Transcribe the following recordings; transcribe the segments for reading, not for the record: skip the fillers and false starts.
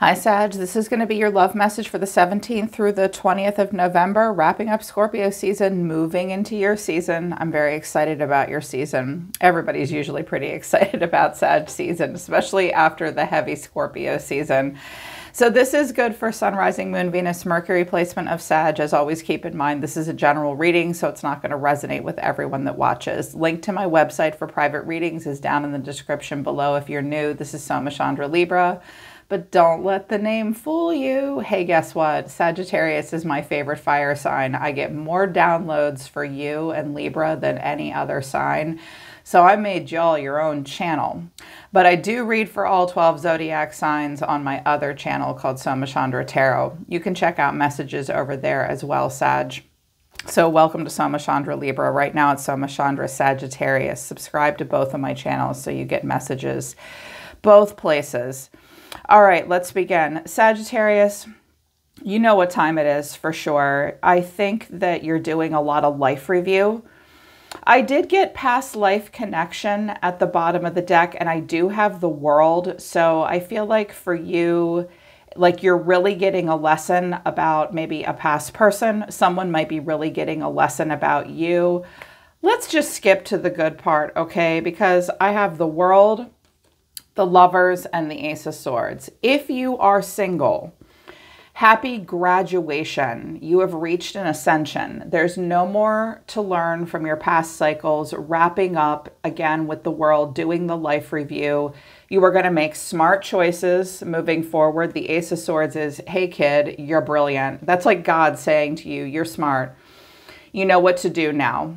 Hi Sag, this is going to be your love message for the 17th through the 20th of November, wrapping up Scorpio season, moving into your season. I'm very excited about your season. Everybody's usually pretty excited about Sag season, especially after the heavy Scorpio season. So this is good for Sun, Rising, Moon, Venus, Mercury placement of Sag. As always, keep in mind, this is a general reading, so it's not going to resonate with everyone that watches. Link to my website for private readings is down in the description below. If you're new, this is Soma Chandra Libra. But don't let the name fool you. Hey, guess what? Sagittarius is my favorite fire sign. I get more downloads for you and Libra than any other sign. So I made y'all your own channel. But I do read for all 12 zodiac signs on my other channel called Soma Chandra Tarot. You can check out messages over there as well, Sag. So welcome to Soma Chandra Libra. Right now it's Soma Chandra Sagittarius. Subscribe to both of my channels so you get messages both places. All right, let's begin. Sagittarius, you know what time it is for sure. I think that you're doing a lot of life review. I did get past life connection at the bottom of the deck, and I do have the world. So I feel like for you, like you're really getting a lesson about maybe a past person. Someone might be really getting a lesson about you. Let's just skip to the good part, okay? Because I have the world, the Lovers, and the Ace of Swords. If you are single, happy graduation. You have reached an ascension. There's no more to learn from your past cycles. Wrapping up again with the world, doing the life review. You are going to make smart choices moving forward. The Ace of Swords is, hey kid, you're brilliant. That's like God saying to you, you're smart. You know what to do now.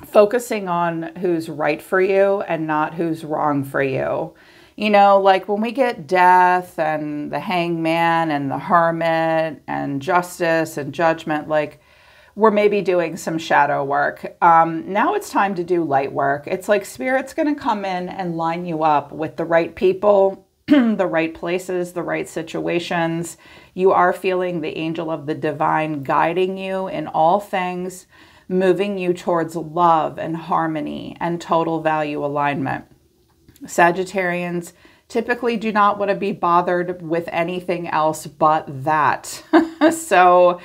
Focusing on who's right for you and not who's wrong for you. You know, like when we get death and the hangman and the hermit and justice and judgment, like we're maybe doing some shadow work. Now it's time to do light work. It's like Spirit's going to come in and line you up with the right people, the right places, the right situations. You are feeling the angel of the divine guiding you in all things, moving you towards love and harmony and total value alignment. Sagittarians typically do not want to be bothered with anything else but that. So,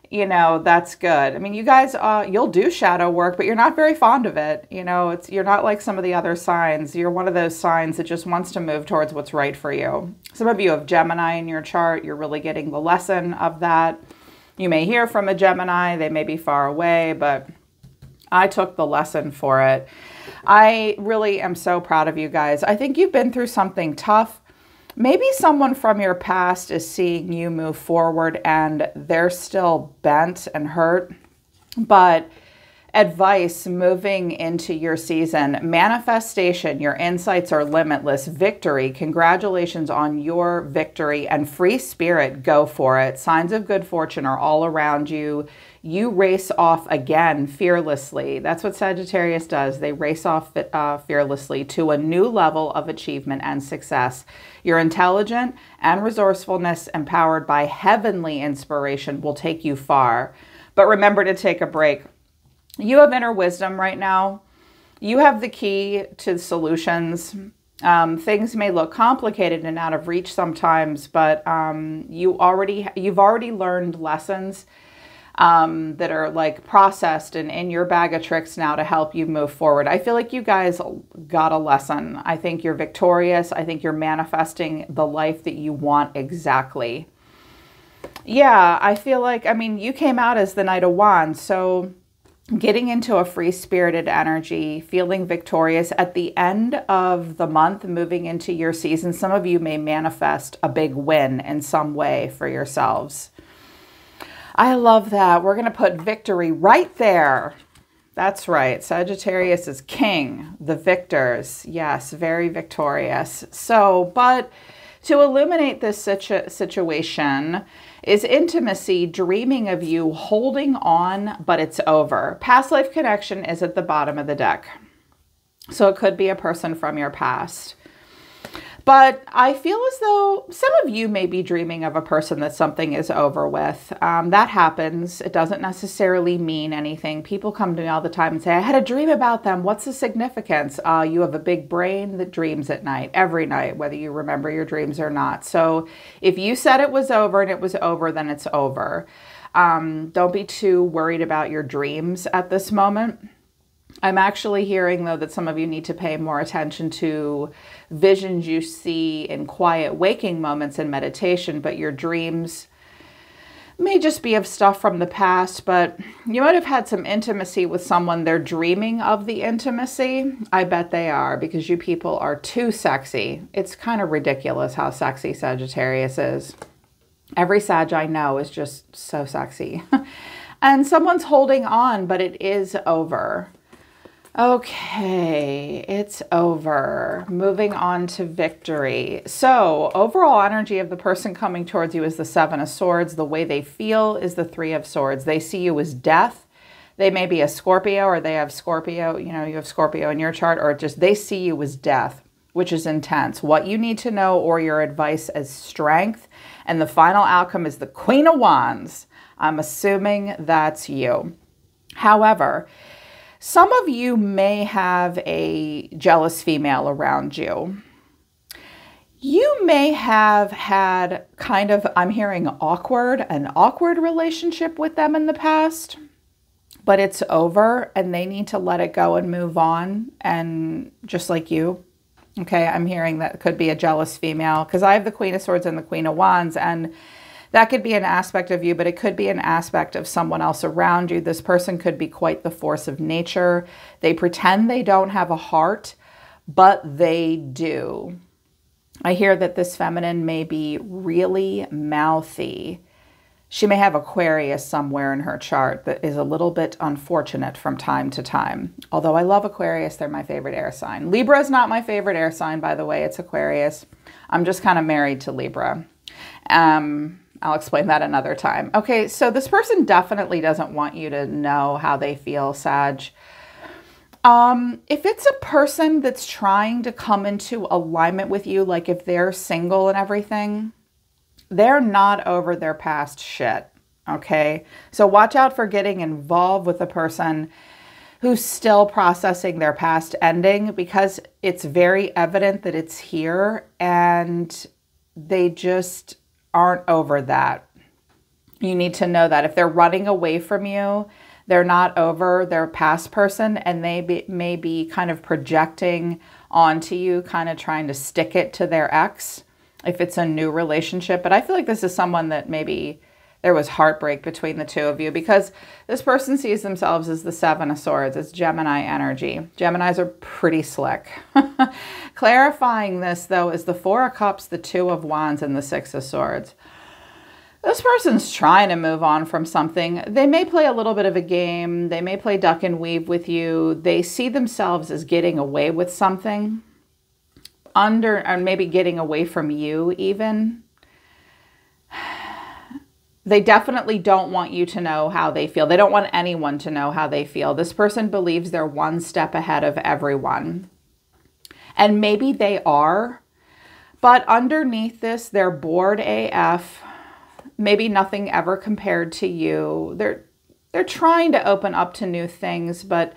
you know, that's good. I mean, you guys, you'll do shadow work, but you're not very fond of it. You know, you're not like some of the other signs. You're one of those signs that just wants to move towards what's right for you. Some of you have Gemini in your chart. You're really getting the lesson of that. You may hear from a Gemini. They may be far away, but I took the lesson for it. I really am so proud of you guys. I think you've been through something tough. Maybe someone from your past is seeing you move forward and they're still bent and hurt. But advice moving into your season, manifestation, your insights are limitless. Victory, congratulations on your victory, and free spirit, go for it. Signs of good fortune are all around you. You race off again fearlessly. That's what Sagittarius does. They race off fearlessly to a new level of achievement and success. Your intelligence and resourcefulness, empowered by heavenly inspiration, will take you far. But remember to take a break. You have inner wisdom right now. You have the key to solutions. Things may look complicated and out of reach sometimes, but you've already learned lessons that are like processed and in your bag of tricks now to help you move forward. I feel like you guys got a lesson. I think you're victorious. I think you're manifesting the life that you want exactly. Yeah, I feel like, I mean, you came out as the Knight of Wands, so getting into a free-spirited energy, feeling victorious at the end of the month, moving into your season. Some of you may manifest a big win in some way for yourselves. I love that. We're going to put victory right there. That's right. Sagittarius is king, the victors. Yes, very victorious. So, but to illuminate this situation is intimacy, dreaming of you, holding on, but it's over. Past life connection is at the bottom of the deck. So it could be a person from your past. But I feel as though some of you may be dreaming of a person that something is over with. That happens. It doesn't necessarily mean anything. People come to me all the time and say, I had a dream about them. What's the significance? You have a big brain that dreams at night, every night, whether you remember your dreams or not. So if you said it was over and it was over, then it's over. Don't be too worried about your dreams at this moment. I'm actually hearing, though, that some of you need to pay more attention to visions you see in quiet waking moments in meditation, but your dreams may just be of stuff from the past, but you might have had some intimacy with someone. They're dreaming of the intimacy. I bet they are, because you people are too sexy. It's kind of ridiculous how sexy Sagittarius is. Every Sag I know is just so sexy. And someone's holding on, but it is over. Okay, it's over. Moving on to victory. So overall energy of the person coming towards you is the Seven of Swords. The way they feel is the Three of Swords. They see you as death. They may be a Scorpio, or they have Scorpio, you know, you have Scorpio in your chart, or just they see you as death, which is intense. What you need to know, or your advice, as strength. And the final outcome is the Queen of Wands. I'm assuming that's you. However, some of you may have a jealous female around you. You may have had kind of, I'm hearing an awkward relationship with them in the past, but it's over and they need to let it go and move on. And just like you, okay, I'm hearing that could be a jealous female, because I have the Queen of Swords and the Queen of Wands, and that could be an aspect of you, but it could be an aspect of someone else around you. This person could be quite the force of nature. They pretend they don't have a heart, but they do. I hear that this feminine may be really mouthy. She may have Aquarius somewhere in her chart that is a little bit unfortunate from time to time. Although I love Aquarius, they're my favorite air sign. Libra is not my favorite air sign, by the way. It's Aquarius. I'm just kind of married to Libra. I'll explain that another time. Okay, so this person definitely doesn't want you to know how they feel, Sag. If it's a person that's trying to come into alignment with you, like if they're single and everything, they're not over their past shit, okay? So watch out for getting involved with a person who's still processing their past ending, because it's very evident that it's here and they just aren't over that. You need to know that if they're running away from you, they're not over their past person, and they may be kind of projecting onto you, kind of trying to stick it to their ex if it's a new relationship. But I feel like this is someone that maybe there was heartbreak between the two of you, because this person sees themselves as the Seven of Swords. It's Gemini energy. Geminis are pretty slick. Clarifying this, though, is the Four of Cups, the Two of Wands, and the Six of Swords. This person's trying to move on from something. They may play a little bit of a game. They may play duck and weave with you. They see themselves as getting away with something, or maybe getting away from you even. They definitely don't want you to know how they feel. They don't want anyone to know how they feel. This person believes they're one step ahead of everyone. And maybe they are, but underneath this, they're bored AF. Maybe nothing ever compared to you. They're trying to open up to new things, but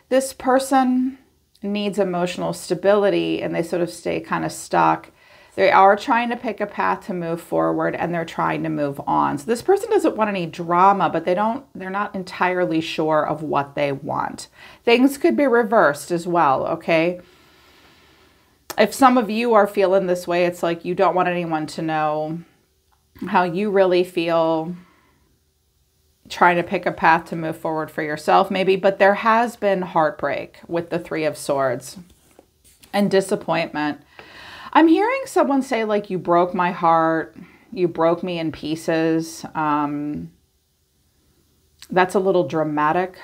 this person needs emotional stability and they sort of stay kind of stuck. They are trying to pick a path to move forward, and they're trying to move on. So this person doesn't want any drama, but they're not entirely sure of what they want. Things could be reversed as well, okay? If some of you are feeling this way, it's like you don't want anyone to know how you really feel, trying to pick a path to move forward for yourself maybe, but there has been heartbreak with the Three of Swords and disappointment. I'm hearing someone say, like, you broke my heart, you broke me in pieces. That's a little dramatic.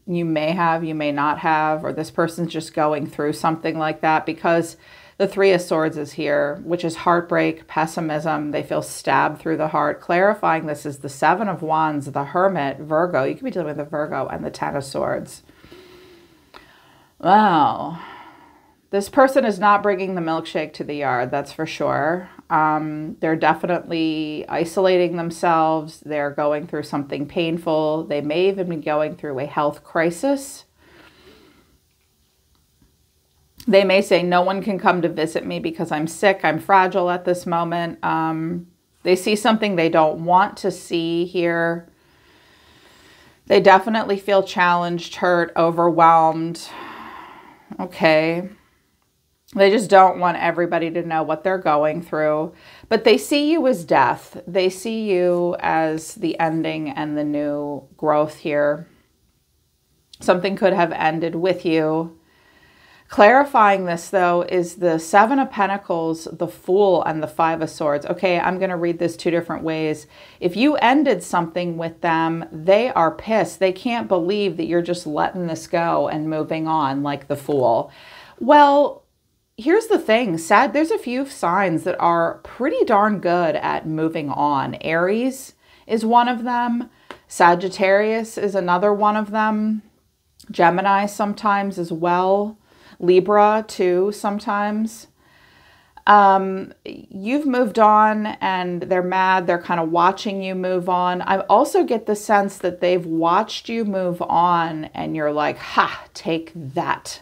You may have, you may not have, or this person's just going through something like that, because the Three of Swords is here, which is heartbreak, pessimism. They feel stabbed through the heart. Clarifying this is the Seven of Wands, the Hermit, Virgo. You could be dealing with a Virgo, and the Ten of Swords. Wow. This person is not bringing the milkshake to the yard, that's for sure. They're definitely isolating themselves. They're going through something painful. They may even be going through a health crisis. They may say, no one can come to visit me because I'm sick, I'm fragile at this moment. They see something they don't want to see here. They definitely feel challenged, hurt, overwhelmed. Okay. They just don't want everybody to know what they're going through. But they see you as death. They see you as the ending and the new growth here. Something could have ended with you. Clarifying this, though, is the Seven of Pentacles, the Fool, and the Five of Swords. Okay, I'm going to read this two different ways. If you ended something with them, they are pissed. They can't believe that you're just letting this go and moving on like the Fool. Well, here's the thing, there's a few signs that are pretty darn good at moving on. Aries is one of them. Sagittarius is another one of them. Gemini sometimes as well. Libra too sometimes. You've moved on and they're mad. They're kind of watching you move on. I also get the sense that they've watched you move on and you're like, ha, take that.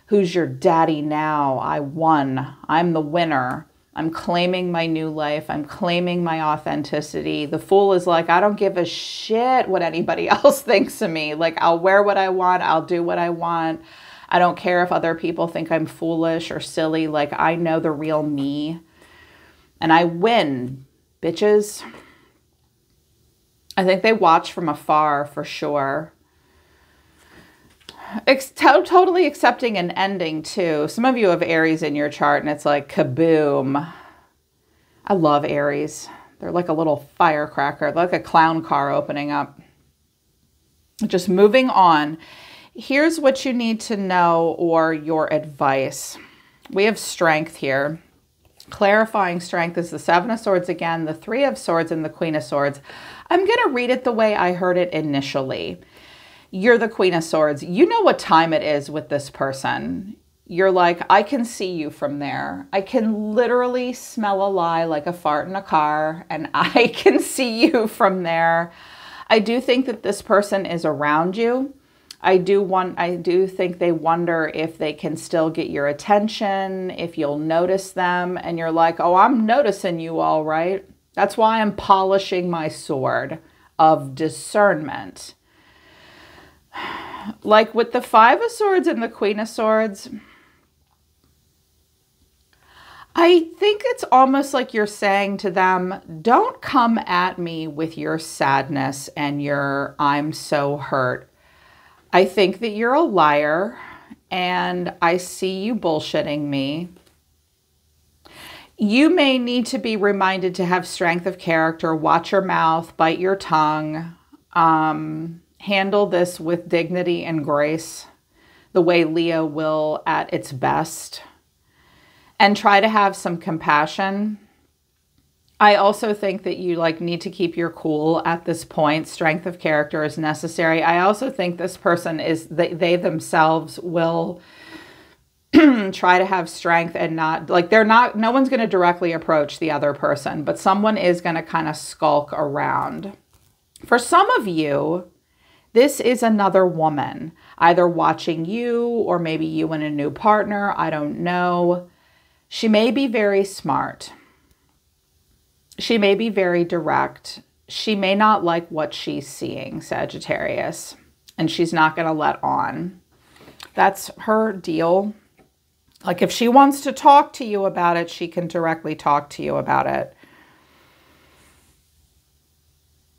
Who's your daddy now? I won. I'm the winner. I'm claiming my new life. I'm claiming my authenticity. The Fool is like, I don't give a shit what anybody else thinks of me. Like, I'll wear what I want. I'll do what I want. I don't care if other people think I'm foolish or silly. Like, I know the real me. And I win, bitches. I think they watch from afar for sure. Totally accepting an ending too. Some of you have Aries in your chart and it's like kaboom. I love Aries. They're like a little firecracker, like a clown car opening up. Just moving on. Here's what you need to know or your advice. We have Strength here. Clarifying Strength is the Seven of Swords again, the Three of Swords, and the Queen of Swords. I'm going to read it the way I heard it initially. You're the Queen of Swords. You know what time it is with this person. You're like, I can see you from there. I can literally smell a lie like a fart in a car, and I can see you from there. I do think that this person is around you. I do think they wonder if they can still get your attention, if you'll notice them, and you're like, oh, I'm noticing you all right. That's why I'm polishing my sword of discernment. Like with the Five of Swords and the Queen of Swords, I think it's almost like you're saying to them, don't come at me with your sadness and your I'm so hurt. I think that you're a liar and I see you bullshitting me. You may need to be reminded to have strength of character, watch your mouth, bite your tongue, handle this with dignity and grace, the way Leo will at its best, and try to have some compassion. I also think that you need to keep your cool at this point. Strength of character is necessary. I also think this person they themselves will try to have strength and not, no one's going to directly approach the other person, but someone is going to kind of skulk around. For some of you, this is another woman, either watching you or maybe you and a new partner. I don't know. She may be very smart. She may be very direct. She may not like what she's seeing, Sagittarius, and she's not going to let on. That's her deal. Like if she wants to talk to you about it, she can directly talk to you about it.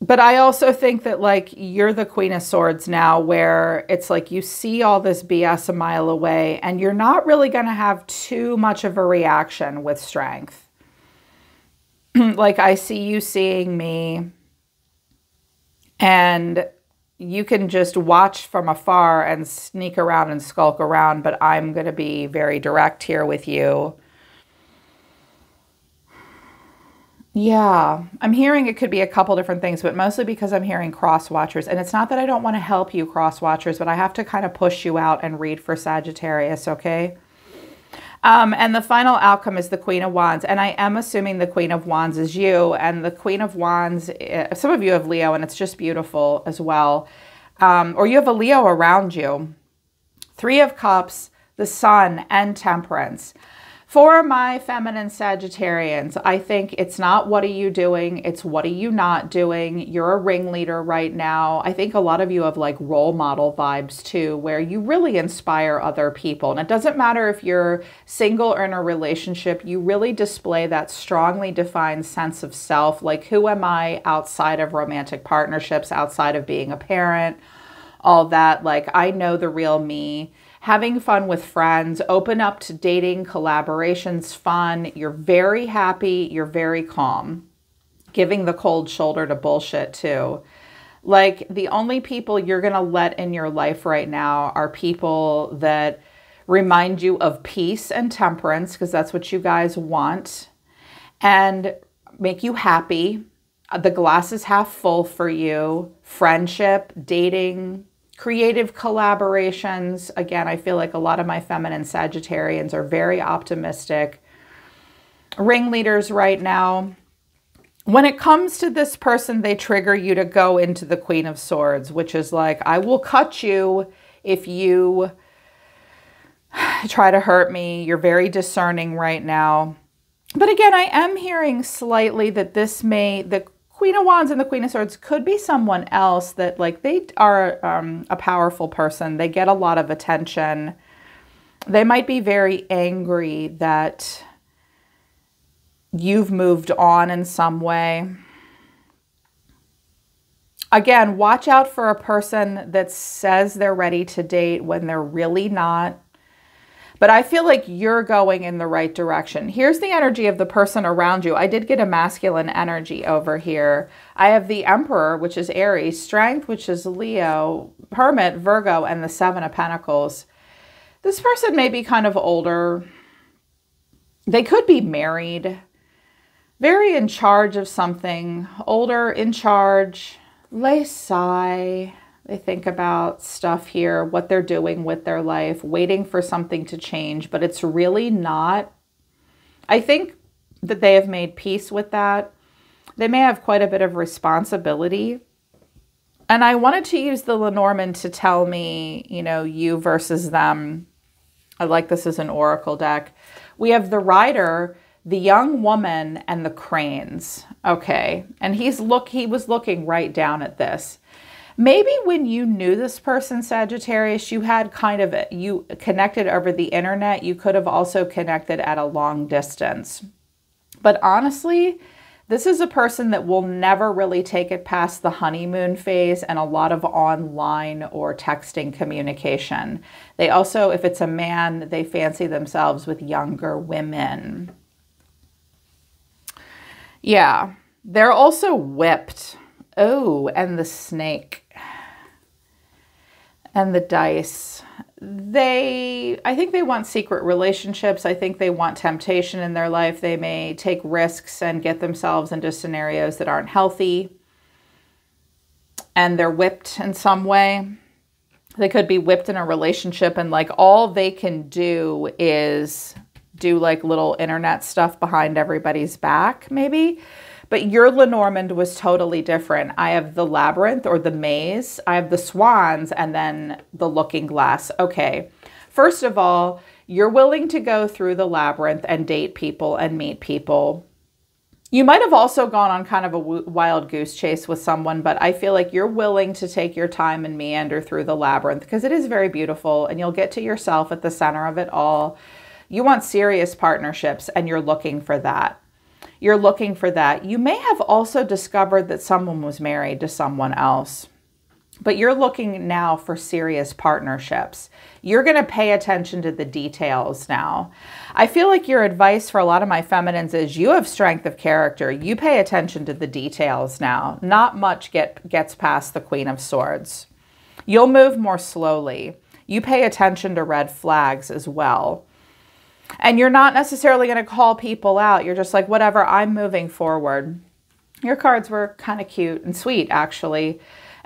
But I also think that you're the Queen of Swords now, where it's like you see all this BS a mile away and you're not really going to have too much of a reaction with strength. Like I see you seeing me and you can just watch from afar and sneak around and skulk around, but I'm going to be very direct here with you. Yeah, I'm hearing it could be a couple different things, but mostly because I'm hearing cross watchers. And it's not that I don't want to help you cross watchers, but I have to kind of push you out and read for Sagittarius, okay? And the final outcome is the Queen of Wands. And I am assuming the Queen of Wands is you. And the Queen of Wands, some of you have Leo, and it's just beautiful as well. Or you have a Leo around you. Three of Cups, the Sun, and Temperance. For my feminine Sagittarians, I think it's not what are you doing, it's what are you not doing. You're a ringleader right now. I think a lot of you have like role model vibes too, where you really inspire other people. And it doesn't matter if you're single or in a relationship, you really display that strongly defined sense of self. Like, who am I outside of romantic partnerships, outside of being a parent, all that. Like, I know the real me. Having fun with friends, open up to dating, collaborations, fun. You're very happy. You're very calm. Giving the cold shoulder to bullshit too. Like, the only people you're going to let in your life right now are people that remind you of peace and temperance, because that's what you guys want, and make you happy. The glass is half full for you. Friendship, dating, creative collaborations. Again, I feel like a lot of my feminine Sagittarians are very optimistic. Ringleaders right now. When it comes to this person, they trigger you to go into the Queen of Swords, which is like, I will cut you if you try to hurt me. You're very discerning right now. But again, I am hearing slightly that the Queen of Wands and the Queen of Swords could be someone else that, like, they are a powerful person. They get a lot of attention. They might be very angry that you've moved on in some way. Again, watch out for a person that says they're ready to date when they're really not. But I feel like you're going in the right direction. Here's the energy of the person around you. I did get a masculine energy over here. I have the Emperor, which is Aries, Strength, which is Leo, Hermit, Virgo, and the Seven of Pentacles. This person may be kind of older. They could be married, very in charge of something, older, in charge. They sigh. They think about stuff here, what they're doing with their life, waiting for something to change, but it's really not. I think that they have made peace with that. They may have quite a bit of responsibility. And I wanted to use the Lenormand to tell me, you know, you versus them. I like this as an oracle deck. We have the Rider, the Young Woman, and the Cranes. Okay. And he was looking right down at this. Maybe when you knew this person, Sagittarius, you had you connected over the internet. You could have also connected at a long distance. But honestly, this is a person that will never really take it past the honeymoon phase and a lot of online or texting communication. They also, if it's a man, they fancy themselves with younger women. Yeah, they're also whipped. Oh, and the snake. And the dice. I think they want secret relationships. I think they want temptation in their life. They may take risks and get themselves into scenarios that aren't healthy. And they're whipped in some way. They could be whipped in a relationship and like all they can do is do like little internet stuff behind everybody's back, maybe. But your Lenormand was totally different. I have the Labyrinth or the Maze. I have the Swans and then the Looking Glass. Okay, first of all, you're willing to go through the Labyrinth and date people and meet people. You might have also gone on kind of a wild goose chase with someone, but I feel like you're willing to take your time and meander through the Labyrinth because it is very beautiful and you'll get to yourself at the center of it all. You want serious partnerships and you're looking for that. You're looking for that. You may have also discovered that someone was married to someone else, but you're looking now for serious partnerships. You're going to pay attention to the details now. I feel like your advice for a lot of my feminines is you have strength of character. You pay attention to the details now. Not much gets past the Queen of Swords. You'll move more slowly. You pay attention to red flags as well. And you're not necessarily going to call people out. You're just like, whatever, I'm moving forward. Your cards were kind of cute and sweet, actually.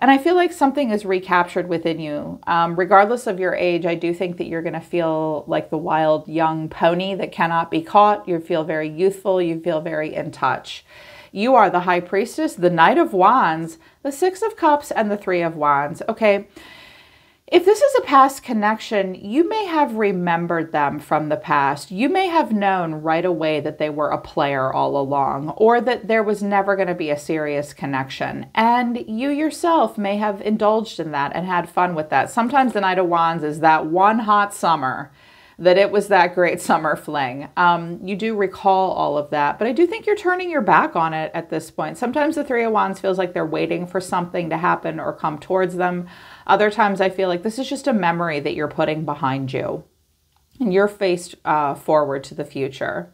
And I feel like something is recaptured within you. Regardless of your age, I do think that you're going to feel like the wild young pony that cannot be caught. You feel very youthful. You feel very in touch. You are the High Priestess, the Knight of Wands, the Six of Cups, and the Three of Wands. Okay. If this is a past connection, you may have remembered them from the past. You may have known right away that they were a player all along, or that there was never going to be a serious connection. And you yourself may have indulged in that and had fun with that. Sometimes the Knight of Wands is that one hot summer that it was that great summer fling. You do recall all of that, but I do think you're turning your back on it at this point. Sometimes the Three of Wands feels like they're waiting for something to happen or come towards them. Other times I feel like this is just a memory that you're putting behind you and you're faced forward to the future.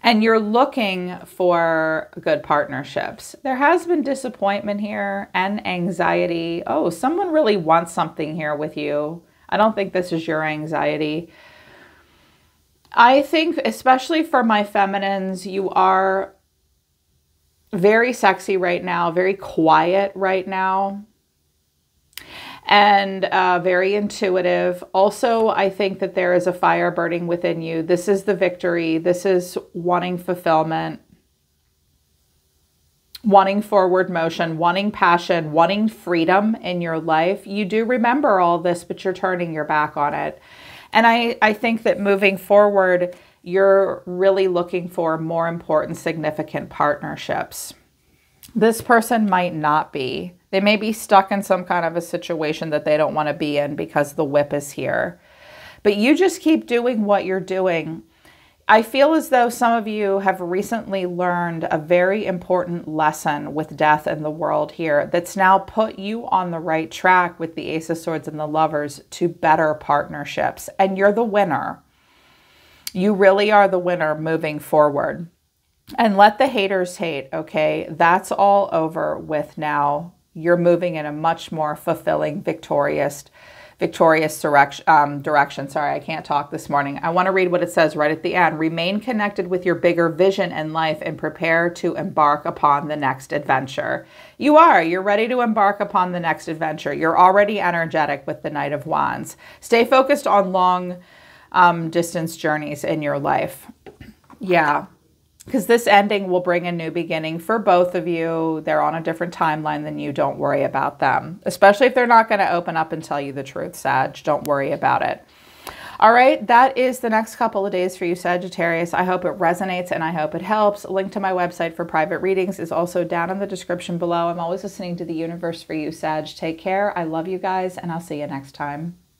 And you're looking for good partnerships. There has been disappointment here and anxiety. Oh, someone really wants something here with you. I don't think this is your anxiety. I think, especially for my feminines, you are very sexy right now, very quiet right now, and very intuitive. Also, I think that there is a fire burning within you. This is the victory. This is wanting fulfillment, wanting forward motion, wanting passion, wanting freedom in your life. You do remember all this, but you're turning your back on it. And I think that moving forward, you're really looking for more important, significant partnerships. This person might not be. They may be stuck in some kind of a situation that they don't want to be in because the whip is here. But you just keep doing what you're doing. I feel as though some of you have recently learned a very important lesson with death in the world here that's now put you on the right track with the Ace of Swords and the Lovers to better partnerships. And you're the winner. You really are the winner moving forward. And let the haters hate, okay? That's all over with now. You're moving in a much more fulfilling, victorious direction. Sorry, I can't talk this morning. I want to read what it says right at the end. Remain connected with your bigger vision in life and prepare to embark upon the next adventure. You are. You're ready to embark upon the next adventure. You're already energetic with the Knight of Wands. Stay focused on long distance journeys in your life. Yeah. Because this ending will bring a new beginning for both of you. They're on a different timeline than you. Don't worry about them. Especially if they're not going to open up and tell you the truth, Sag. Don't worry about it. All right, that is the next couple of days for you, Sagittarius. I hope it resonates and I hope it helps. A link to my website for private readings is also down in the description below. I'm always listening to the universe for you, Sag. Take care. I love you guys, and I'll see you next time.